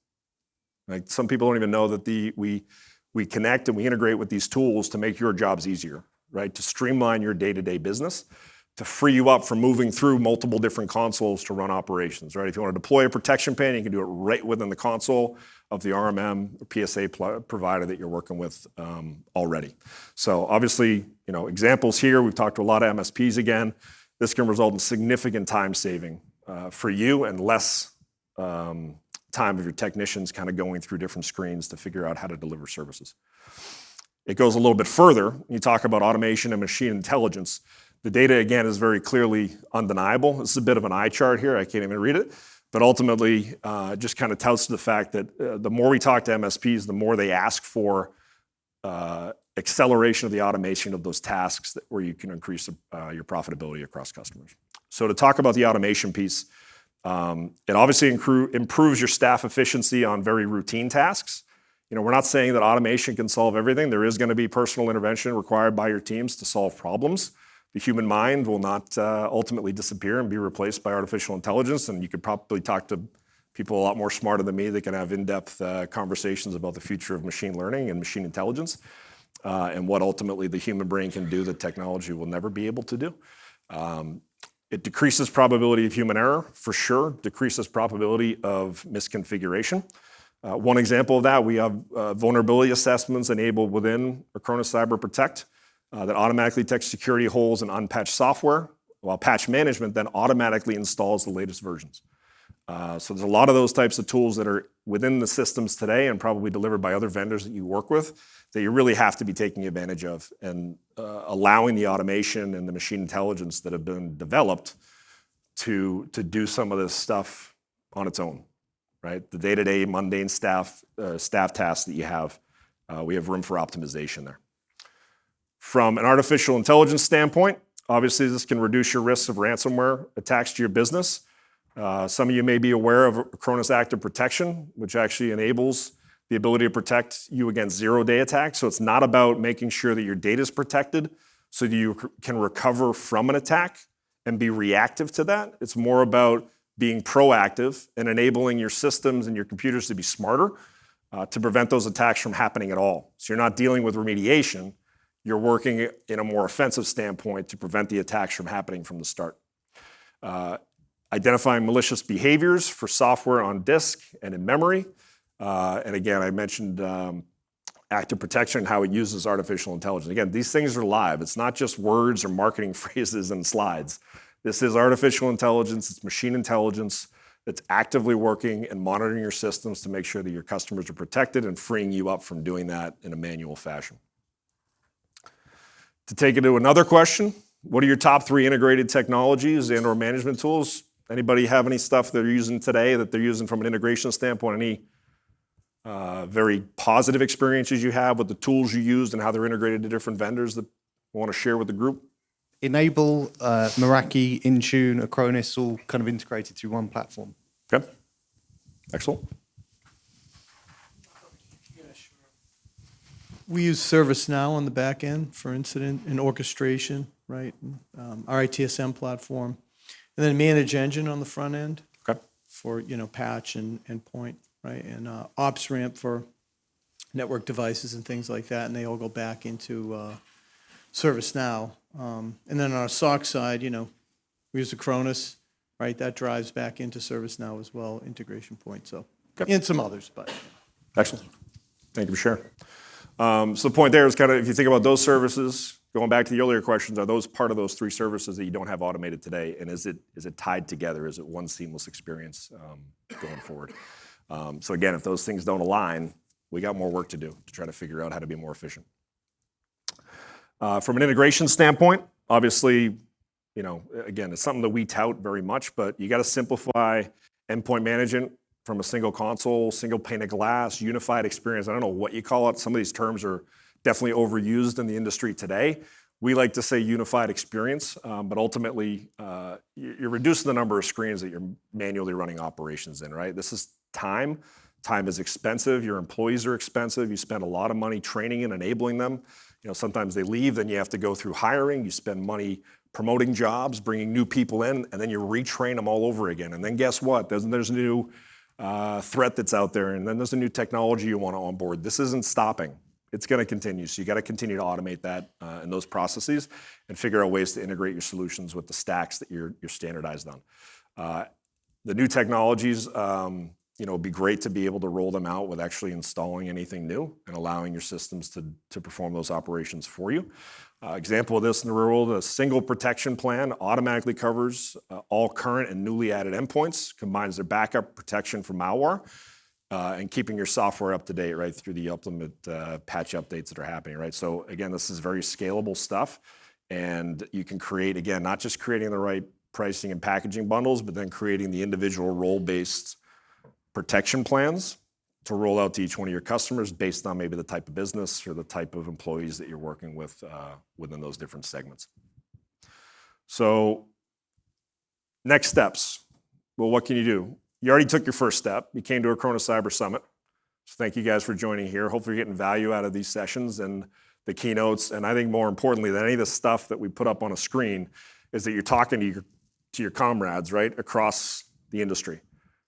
Like, some people don't even know that we connect and we integrate with these tools to make your jobs easier, right? To streamline your day-to-day business, to free you up from moving through multiple different consoles to run operations, right? If you want to deploy a protection pane, you can do it right within the console of the RMM or PSA provider that you're working with already. So obviously, examples here, we've talked to a lot of MSPs again. This can result in significant time saving for you and less time of your technicians kind of going through different screens to figure out how to deliver services. It goes a little bit further. You talk about automation and machine intelligence. The data, again, is very clearly undeniable. This is a bit of an eye chart here. I can't even read it. But ultimately, just kind of touts to the fact that the more we talk to MSPs, the more they ask for acceleration of the automation of those tasks where you can increase your profitability across customers. So to talk about the automation piece, it obviously improves your staff efficiency on very routine tasks. We're not saying that automation can solve everything. There is going to be personal intervention required by your teams to solve problems. The human mind will not ultimately disappear and be replaced by artificial intelligence, and you could probably talk to people a lot more smarter than me that can have in-depth conversations about the future of machine learning and machine intelligence, and what ultimately the human brain can do that technology will never be able to do. It decreases probability of human error, for sure, decreases probability of misconfiguration. One example of that, we have vulnerability assessments enabled within Acronis Cyber Protect that automatically detects security holes in unpatched software, while patch management then automatically installs the latest versions. So there's a lot of those types of tools that are within the systems today and probably delivered by other vendors that you work with that you really have to be taking advantage of and allowing the automation and the machine intelligence that have been developed to do some of this stuff on its own, right? The day-to-day mundane staff tasks that you have, we have room for optimization there. From an artificial intelligence standpoint, obviously this can reduce your risks of ransomware attacks to your business. Some of you may be aware of Acronis Active Protection, which actually enables the ability to protect you against zero-day attacks. So it's not about making sure that your data is protected so that you can recover from an attack and be reactive to that. It's more about being proactive and enabling your systems and your computers to be smarter to prevent those attacks from happening at all. So you're not dealing with remediation. You're working in a more offensive standpoint to prevent the attacks from happening from the start. Identifying malicious behaviors for software on disk and in memory. And again, I mentioned Active Protection and how it uses artificial intelligence. Again, these things are live. It's not just words or marketing phrases and slides. This is artificial intelligence. It's machine intelligence that's actively working and monitoring your systems to make sure that your customers are protected and freeing you up from doing that in a manual fashion. To take it to another question, what are your top 3 integrated technologies and/or management tools? Anybody have any stuff they're using today that they're using from an integration standpoint? Any very positive experiences you have with the tools you used and how they're integrated to different vendors that you want to share with the group? Enable, Meraki, Intune, Acronis, all kind of integrated through one platform. Okay, excellent. We use ServiceNow on the back end for incident and orchestration, right? Our ITSM platform. And then Manage Engine on the front end. Okay. For, patch and endpoint, right? And OpsRamp for network devices and things like that. And they all go back into ServiceNow. And then on our SOC side, we use Acronis, right? That drives back into ServiceNow as well, integration point. So And some others, but. Excellent. Thank you for sharing. So the point there is kind of, if you think about those services, going back to the earlier questions, are those part of those three services that you don't have automated today? And is it tied together? Is it one seamless experience going forward? So again, if those things don't align, we got more work to do to try to figure out how to be more efficient. From an integration standpoint, obviously, you know, again, it's something that we tout very much, but you got to simplify endpoint management from a single console, single pane of glass, unified experience. I don't know what you call it. Some of these terms are definitely overused in the industry today. We like to say unified experience, but ultimately, you're reducing the number of screens that you're manually running operations in, right? This is time. Time is expensive. Your employees are expensive. You spend a lot of money training and enabling them. You know, sometimes they leave, then you have to go through hiring. You spend money promoting jobs, bringing new people in, and then you retrain them all over again. And then guess what? There's a new threat that's out there, and then there's a new technology you want to onboard. This isn't stopping. It's going to continue. So you got to continue to automate that in those processes and figure out ways to integrate your solutions with the stacks that you're standardized on. The new technologies, you know, it'd be great to be able to roll them out with actually installing anything new and allowing your systems to perform those operations for you. Example of this in the real world, a single protection plan automatically covers all current and newly added endpoints, combines their backup protection from malware, and keeping your software up to date, right, through the ultimate patch updates that are happening, right? So again, this is very scalable stuff, and you can create, again, not just creating the right pricing and packaging bundles, but then creating the individual role-based protection plans to roll out to each one of your customers based on maybe the type of business or the type of employees that you're working with within those different segments. So next steps. Well, what can you do? You already took your first step. You came to Acronis Cyber Summit. So thank you guys for joining here. Hopefully you're getting value out of these sessions and the keynotes. And I think more importantly than any of the stuff that we put up on a screen is that you're talking to your comrades, right, across the industry.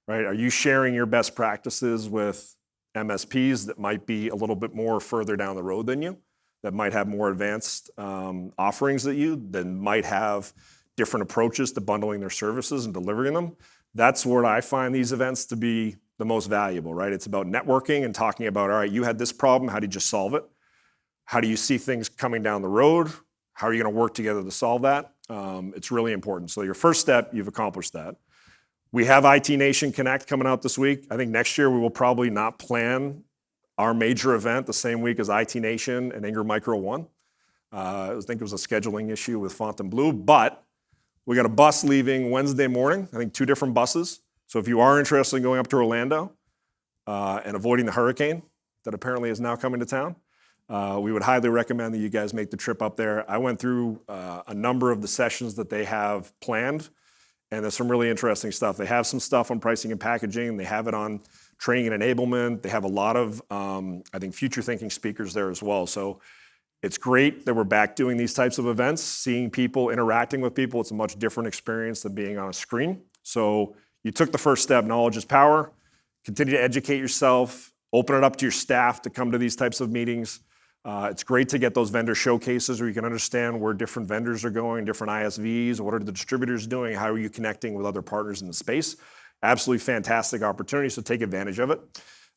Right? Are you sharing your best practices with MSPs that might be a little bit more further down the road than you, that might have more advanced offerings than you, that might have different approaches to bundling their services and delivering them? That's where I find these events to be the most valuable, right? It's about networking and talking about, all right, you had this problem, how did you solve it? How do you see things coming down the road? How are you going to work together to solve that? It's really important. So your first step, you've accomplished that. We have IT Nation Connect coming out this week. I think next year we will probably not plan our major event the same week as IT Nation and Ingram Micro 1. I think it was a scheduling issue with Fontainebleau, but we got a bus leaving Wednesday morning, I think 2 different buses. So if you are interested in going up to Orlando and avoiding the hurricane that apparently is now coming to town, we would highly recommend that you guys make the trip up there. I went through a number of the sessions that they have planned, and there's some really interesting stuff. They have some stuff on pricing and packaging. They have it on training and enablement. They have a lot of, I think, future-thinking speakers there as well. So it's great that we're back doing these types of events, seeing people, interacting with people. It's a much different experience than being on a screen. So you took the first step. Knowledge is power. Continue to educate yourself. Open it up to your staff to come to these types of meetings. It's great to get those vendor showcases where you can understand where different vendors are going, different ISVs, what are the distributors doing, how are you connecting with other partners in the space. Absolutely fantastic opportunity, so take advantage of it.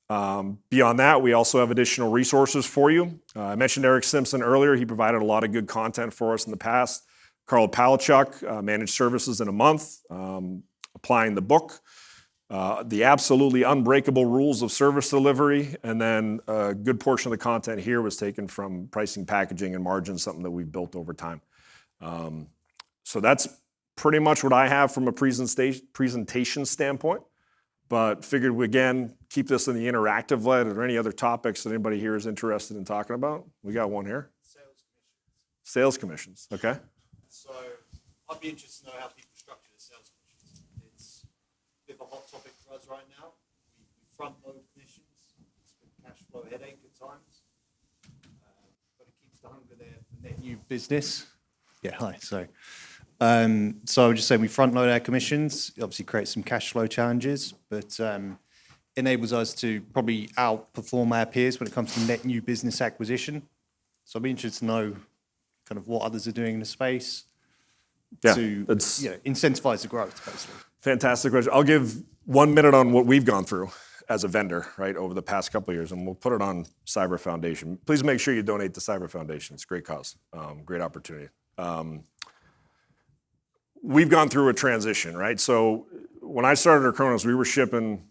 Beyond that, we also have additional resources for you. I mentioned Eric Simpson earlier. He provided a lot of good content for us in the past. Carl Palachuk, Managed Services in a Month, Applying the Book. The absolutely unbreakable rules of service delivery, and then a good portion of the content here was taken from pricing, packaging, and margin, something that we've built over time. So that's pretty much what I have from a presentation standpoint, but figured we, again, keep this in the interactive light. Are there any other topics that anybody here is interested in talking about? We got one here. Sales commissions, okay. So I'd be interested to know how people structure the sales commissions. It's a bit of a hot topic for us right now. We front load commissions. It's a cash flow headache at times, but it keeps the hunger there for net New business. Yeah, hi, sorry. So I would just say we front load our commissions. It obviously creates some cash flow challenges, but enables us to probably outperform our peers when it comes to net new business acquisition. So I'd be interested to know kind of what others are doing in the space to incentivize the growth, basically. Fantastic question. I'll give 1 minute on what we've gone through. as a vendor, right, over the past couple of years, and we'll put it on Cyber Foundation. Please make sure you donate to Cyber Foundation. It's a great cause, great opportunity. We've gone through a transition, right? So when I started Acronis, we were shipping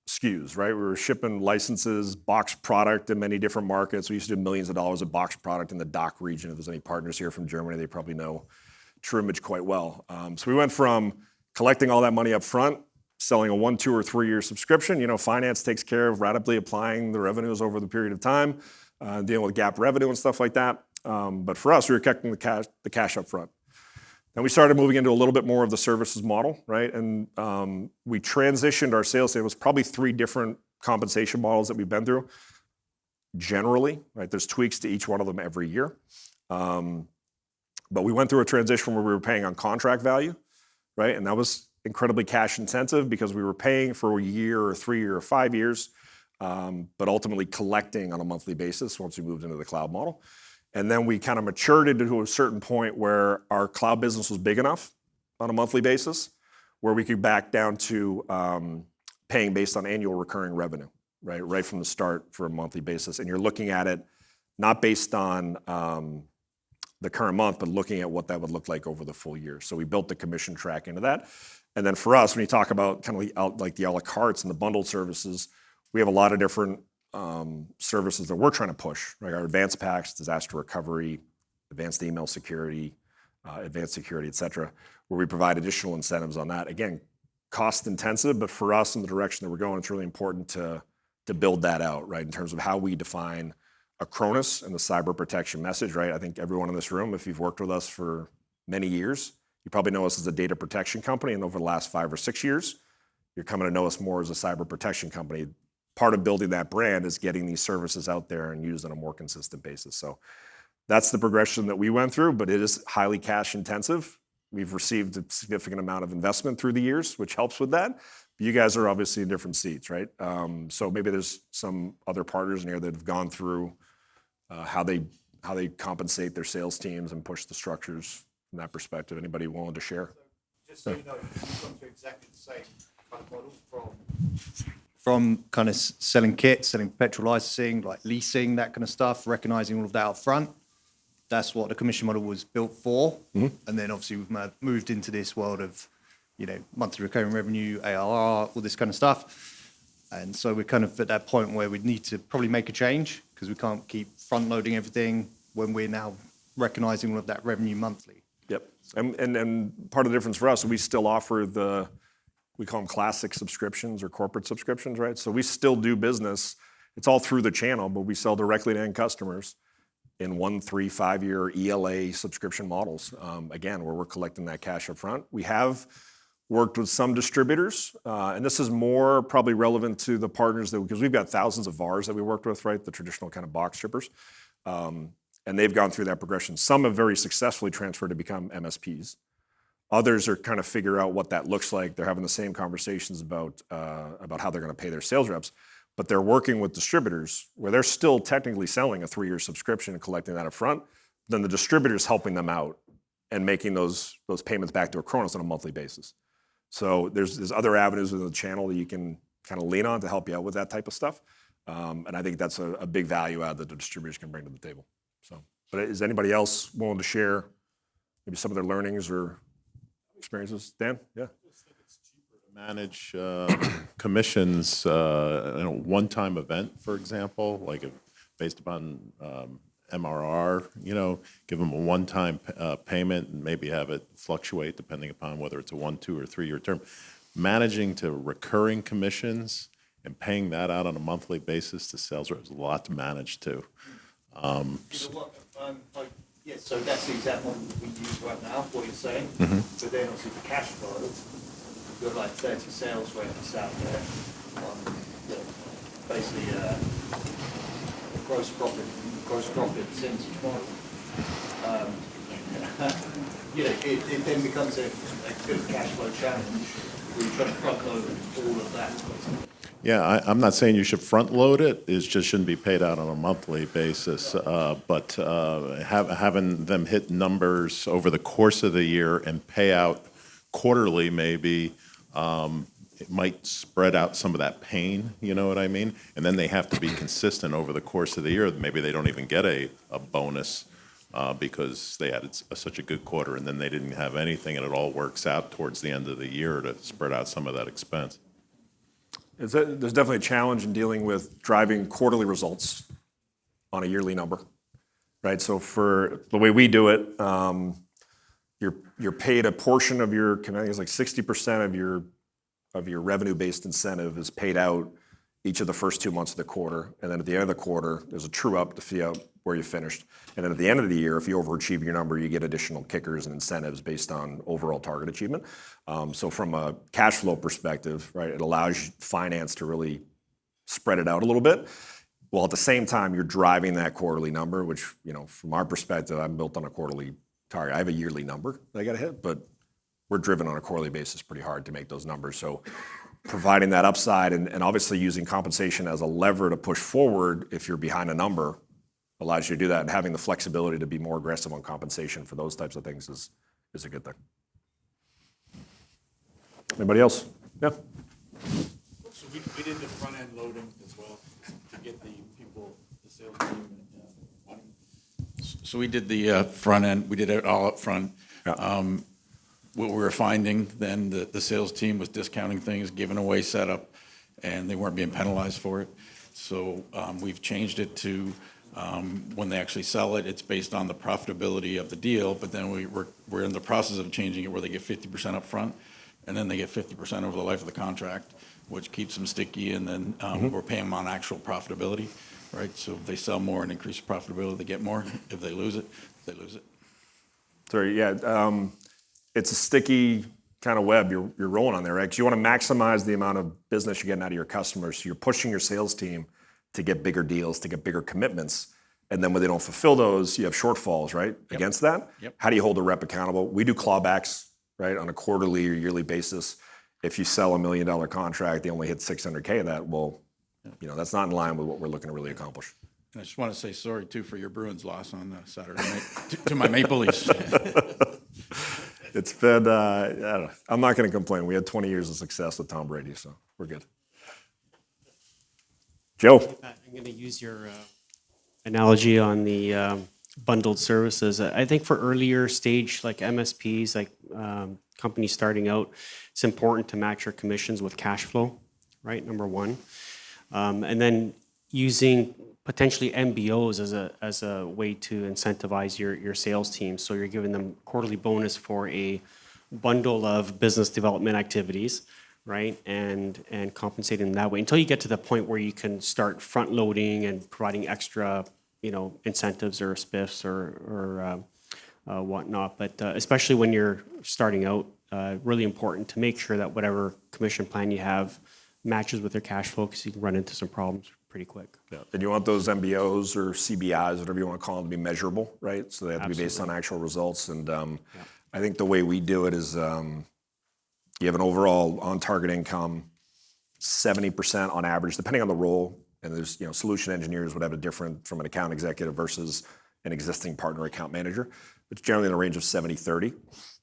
SKUs, right? We were shipping licenses, boxed product in many different markets. We used to do millions of dollars of boxed product in the DACH region. If there's any partners here from Germany, they probably know TrueImage quite well. So we went from collecting all that money up front, selling a 1, 2, or 3-year subscription. You know, finance takes care of ratably applying the revenues over the period of time, dealing with gap revenue and stuff like that. But for us, we were collecting the cash up front. Then we started moving into a little bit more of the services model, right? And we transitioned our sales. It was probably 3 different compensation models that we've been through. Generally, right? There's tweaks to each one of them every year. But we went through a transition where we were paying on contract value, right? And that was incredibly cash intensive because we were paying for a year or 3 or 5 years, but ultimately collecting on a monthly basis once we moved into the cloud model. And then we kind of matured it to a certain point where our cloud business was big enough on a monthly basis where we could back down to paying based on annual recurring revenue, right from the start for a monthly basis. And you're looking at it not based on the current month, but looking at what that would look like over the full year. So we built the commission track into that. And then for us, when you talk about kind of like the a la cartes and the bundled services, we have a lot of different services that we're trying to push, right? Our advanced packs, disaster recovery, advanced email security, advanced security, et cetera, where we provide additional incentives on that. Again, cost intensive, but for us in the direction that we're going, it's really important to build that out, right? In terms of how we define Acronis and the cyber protection message, right? I think everyone in this room, if you've worked with us for many years, you probably know us as a data protection company, and over the last 5 or 6 years, you're coming to know us more as a cyber protection company. Part of building that brand is getting these services out there and used on a more consistent basis. So that's the progression that we went through, but it is highly cash intensive. We've received a significant amount of investment through the years, which helps with that. But you guys are obviously in different seats, right? So maybe there's some other partners in here that have gone through how they compensate their sales teams and push the structures from that perspective. Anybody willing to share? Just so you know, we've gone through exactly the same kind of model From kind of selling kits, selling perpetual licensing, like leasing, that kind of stuff, recognizing all of that up front. That's what the commission model was built for. And then obviously we've moved into this world of, you know, monthly recurring revenue, ARR, all this kind of stuff. And so we're kind of at that point where we need to probably make a change because we can't keep front loading everything when we're now recognizing all of that revenue monthly. Yep. And part of the difference for us, we still offer we call them classic subscriptions or corporate subscriptions, right? So we still do business. It's all through the channel, but we sell directly to end customers in 1, 3, 5-year ELA subscription models. Again, where we're collecting that cash up front. We have worked with some distributors, and this is more probably relevant to the partners because we've got thousands of VARs that we worked with, right? The traditional kind of box shippers. And they've gone through that progression. Some have very successfully transferred to become MSPs. Others are kind of figure out what that looks like. They're having the same conversations about how they're going to pay their sales reps, but they're working with distributors where they're still technically selling a 3-year subscription and collecting that up front. Then the distributor's helping them out and making those payments back to Acronis on a monthly basis. So there's other avenues within the channel that you can kind of lean on to help you out with that type of stuff. And I think that's a big value add that the distributors can bring to the table. So, but is anybody else willing to share maybe some of their learnings or experiences? Dan? Yeah. I just think it's cheaper to manage commissions in a one-time event, for example, like based upon MRR, you know, give them a one-time payment and maybe have it fluctuate depending upon whether it's a 1, 2, or 3-year term. Managing to recurring commissions and paying that out on a monthly basis to sales reps is a lot to manage too. You know what, so that's the exact model we use right now, what you're saying. But then obviously for cash flow, you've got like 30 sales reps out there on basically gross profit percentage model. It then becomes a good cash flow challenge where you're trying to front load all of that. Yeah, I'm not saying you should front load it. It just shouldn't be paid out on a monthly basis. But having them hit numbers over the course of the year and pay out quarterly maybe it might spread out some of that pain, you know what I mean? And then they have to be consistent over the course of the year. Maybe they don't even get a bonus because they had such a good quarter, and then they didn't have anything, and it all works out towards the end of the year to spread out some of that expense. There's definitely a challenge in dealing with driving quarterly results on a yearly number, right? So for the way we do it, you're paid a portion of your, I think it's like 60% of your revenue-based incentive is paid out each of the first 2 months of the quarter. And then at the end of the quarter, there's a true up to see out where you finished. And then at the end of the year, if you overachieve your number, you get additional kickers and incentives based on overall target achievement. So from a cash flow perspective, right, it allows finance to really spread it out a little bit. While at the same time, you're driving that quarterly number, which, you know, from our perspective, I'm built on a quarterly target. I have a yearly number that I got to hit, but we're driven on a quarterly basis pretty hard to make those numbers. So providing that upside and obviously using compensation as a lever to push forward if you're behind a number allows you to do that, and having the flexibility to be more aggressive on compensation for those types of things is a good thing. Anybody else? Yeah. So we did the front end loading as well to get the people, the sales team, money. So we did the front end. We did it all up front. Yeah. What we were finding then, the sales team was discounting things, giving away setup, and they weren't being penalized for it. So we've changed it to when they actually sell it, it's based on the profitability of the deal, but then we're in the process of changing it where they get 50% up front, and then they get 50% over the life of the contract, which keeps them sticky, and then we're paying them on actual profitability, right? So if they sell more and increase profitability, they get more. If they lose it, they lose it. Sorry, yeah. It's a sticky kind of web you're rolling on there, right? Because you want to maximize the amount of business you're getting out of your customers. So you're pushing your sales team to get bigger deals, to get bigger commitments. And then when they don't fulfill those, you have shortfalls, right? Yep. Against that. Yep. How do you hold a rep accountable? We do clawbacks, right, on a quarterly or yearly basis. If you sell $1 million contract, they only hit $600K of that. Well, you know, that's not in line with what we're looking to really accomplish. And I just want to say sorry, too, for your Bruins loss on Saturday night to my Maple Leafs. It's been, I don't know. I'm not going to complain. We had 20 years of success with Tom Brady, so we're good. Joe. I'm going to use your analogy on the bundled services. I think for earlier stage, like MSPs, like companies starting out, it's important to match your commissions with cash flow, right? Number one. And then using potentially MBOs as a way to incentivize your sales team. So you're giving them quarterly bonus for a bundle of business development activities, right? And compensating them that way until you get to the point where you can start front loading and providing extra, you know, incentives or spiffs or whatnot. But especially when you're starting out, really important to make sure that whatever commission plan you have matches with your cash flow, because you can run into some problems pretty quick. Yeah. And you want those MBOs or CBIs, whatever you want to call them, to be measurable, right? So they have to be based on actual results. And I think the way we do it is you have an overall on-target income, 70% on average, depending on the role. And there's, you know, solution engineers would have a different from an account executive versus an existing partner account manager. It's generally in a range of 70-30,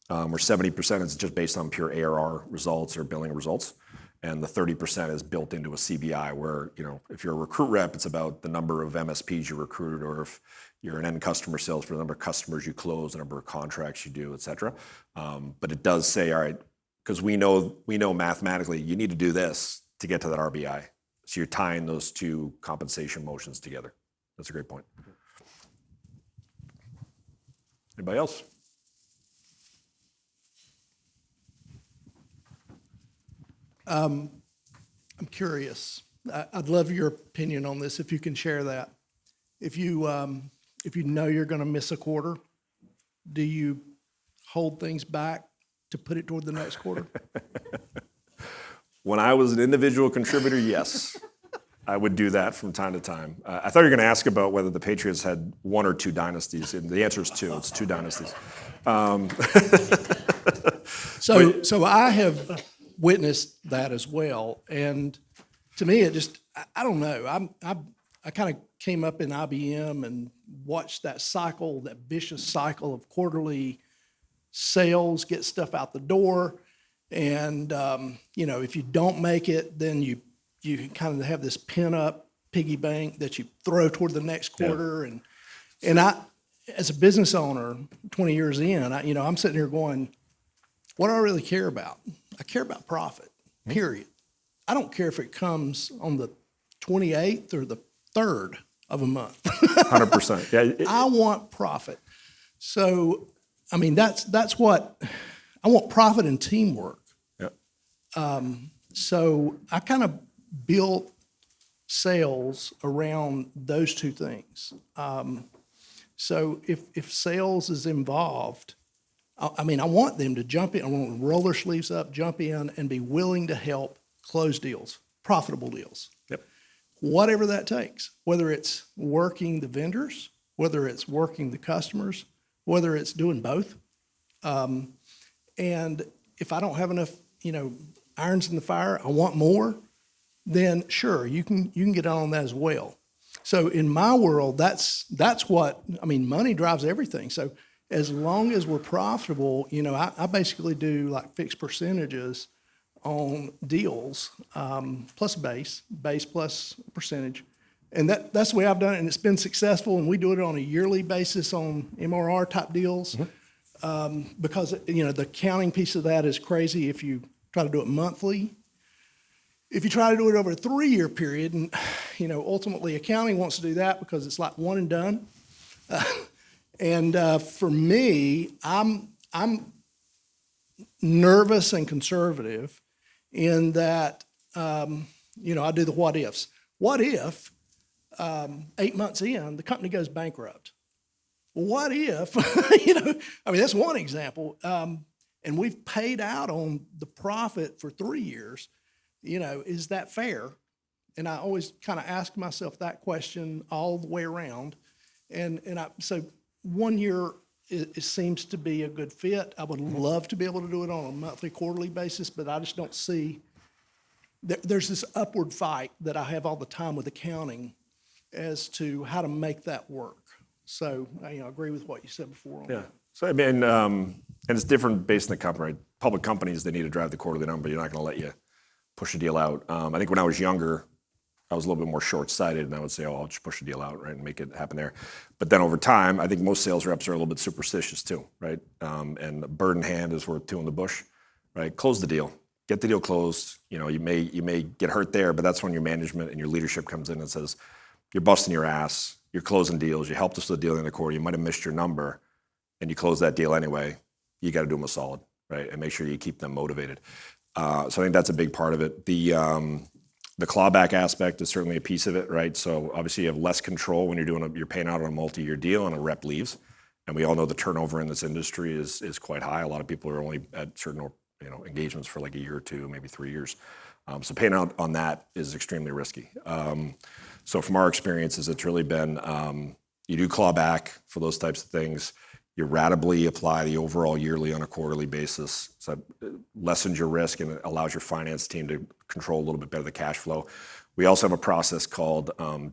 where 70% is just based on pure ARR results or billing results. And the 30% is built into a CBI where, you know, if you're a recruit rep, it's about the number of MSPs you recruit, or if you're an end customer sales for the number of customers you close, the number of contracts you do, et cetera. But it does say, all right, because we know mathematically you need to do this to get to that RBI. So you're tying those two compensation motions together. That's a great point. Anybody else? I'm curious. I'd love your opinion on this, if you can share that. If you know you're going to miss a quarter, do you hold things back to put it toward the next quarter? When I was an individual contributor, yes. I would do that from time to time. I thought you were going to ask about whether the Patriots had one or two dynasties, and the answer is two. It's two dynasties. So I have witnessed that as well, and to me, it just, I don't know. I kind of came up in IBM and watched that cycle, that vicious cycle of quarterly sales, get stuff out the door, And, if you don't make it, then you kind of have this pin-up piggy bank that you throw toward the next quarter. And I, as a business owner, 20 years in, I'm sitting here going, what do I really care about? I care about profit, period. I don't care if it comes on the 28th or the 3rd of a month. 100%. Yeah. I want profit. So, that's what, I want profit and teamwork. Yeah. So I kind of built sales around those two things. So if sales is involved, I want them to jump in. I want them to roll their sleeves up, jump in, and be willing to help close deals, profitable deals. Yep. Whatever that takes, whether it's working the vendors, whether it's working the customers, whether it's doing both. And if I don't have enough, irons in the fire, I want more, then sure, you can get on that as well. So in my world, that's what, money drives everything. So as long as we're profitable, I basically do like fixed percentages on deals, plus base plus percentage. And that's the way I've done it, and it's been successful, and we do it on a yearly basis on MRR type deals. Because, the accounting piece of that is crazy if you try to do it monthly. If you try to do it over a 3-year period, and, ultimately accounting wants to do that because it's like one and done. And for me, I'm nervous and conservative in that, I do the what ifs. What if 8 months in, the company goes bankrupt? What if, that's one example. And we've paid out on the profit for 3 years. Is that fair? And I always kind of ask myself that question all the way around. So 1 year it seems to be a good fit. I would love to be able to do it on a monthly, quarterly basis, but I just don't see, there's this upward fight that I have all the time with accounting as to how to make that work. So, I agree with what you said before on that. So, and it's different based on the company, right? Public companies, they need to drive the quarterly number. You're not going to let you push a deal out. I think when I was younger, I was a little bit more short-sighted, and I would say, I'll just push a deal out, right, and make it happen there. But then over time, I think most sales reps are a little bit superstitious too, right? And a bird in hand is worth two in the bush, right? Close the deal. Get the deal closed. You may get hurt there, but that's when your management and your leadership comes in and says, you're busting your ass. You're closing deals. You helped us with the deal in the quarter. You might have missed your number, and you close that deal anyway. You got to do them a solid, right? And make sure you keep them motivated. So I think that's a big part of it. The clawback aspect is certainly a piece of it, right? So obviously you have less control when you're paying out on a multi-year deal and a rep leaves, and we all know the turnover in this industry is quite high. A lot of people are only at certain engagements for like a year or two, maybe 3 years. So paying out on that is extremely risky. So from our experiences, it's really been you do clawback for those types of things. You ratably apply the overall yearly on a quarterly basis. So it lessens your risk and it allows your finance team to control a little bit better the cash flow. We also have a process called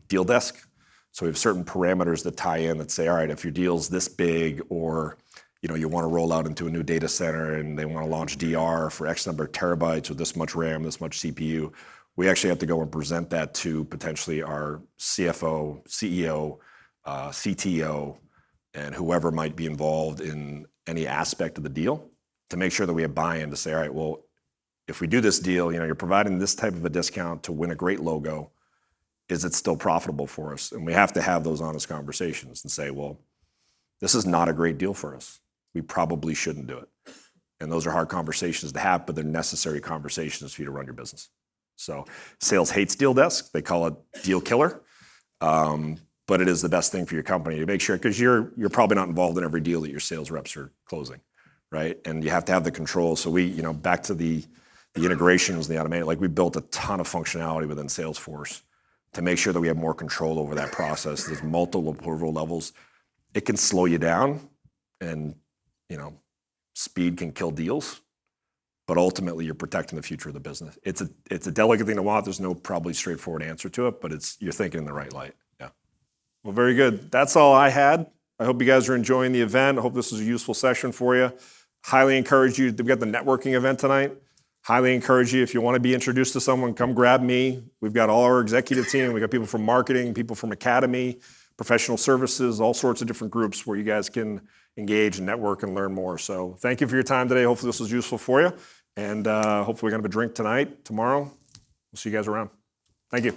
deal desk. So we have certain parameters that tie in that say, all right, if your deal's this big, or you want to roll out into a new data center and they want to launch DR for X number of terabytes with this much RAM, this much CPU, we actually have to go and present that to potentially our CFO, CEO, CTO, and whoever might be involved in any aspect of the deal to make sure that we have buy-in to say, all right, well, if we do this deal, you're providing this type of a discount to win a great logo. Is it still profitable for us? And we have to have those honest conversations and say, well, this is not a great deal for us. We probably shouldn't do it. And those are hard conversations to have, but they're necessary conversations for you to run your business. So sales hates deal desk. They call it deal killer. But it is the best thing for your company to make sure, because you're probably not involved in every deal that your sales reps are closing, right? And you have to have the control. So we, back to the integrations, the automated, like we built a ton of functionality within Salesforce to make sure that we have more control over that process. There's multiple approval levels. It can slow you down, and speed can kill deals. But ultimately, you're protecting the future of the business. It's a delicate thing to want. There's no probably straightforward answer to it, but you're thinking in the right light. Yeah. Well, very good. That's all I had. I hope you guys are enjoying the event. I hope this was a useful session for you. Highly encourage you. We've got the networking event tonight. highly encourage you, if you want to be introduced to someone, come grab me. We've got all our executive team. We've got people from marketing, people from academy, professional services, all sorts of different groups where you guys can engage and network and learn more. So thank you for your time today. Hopefully this was useful for you. And hopefully we're going to have a drink tonight, tomorrow. We'll see you guys around. Thank you.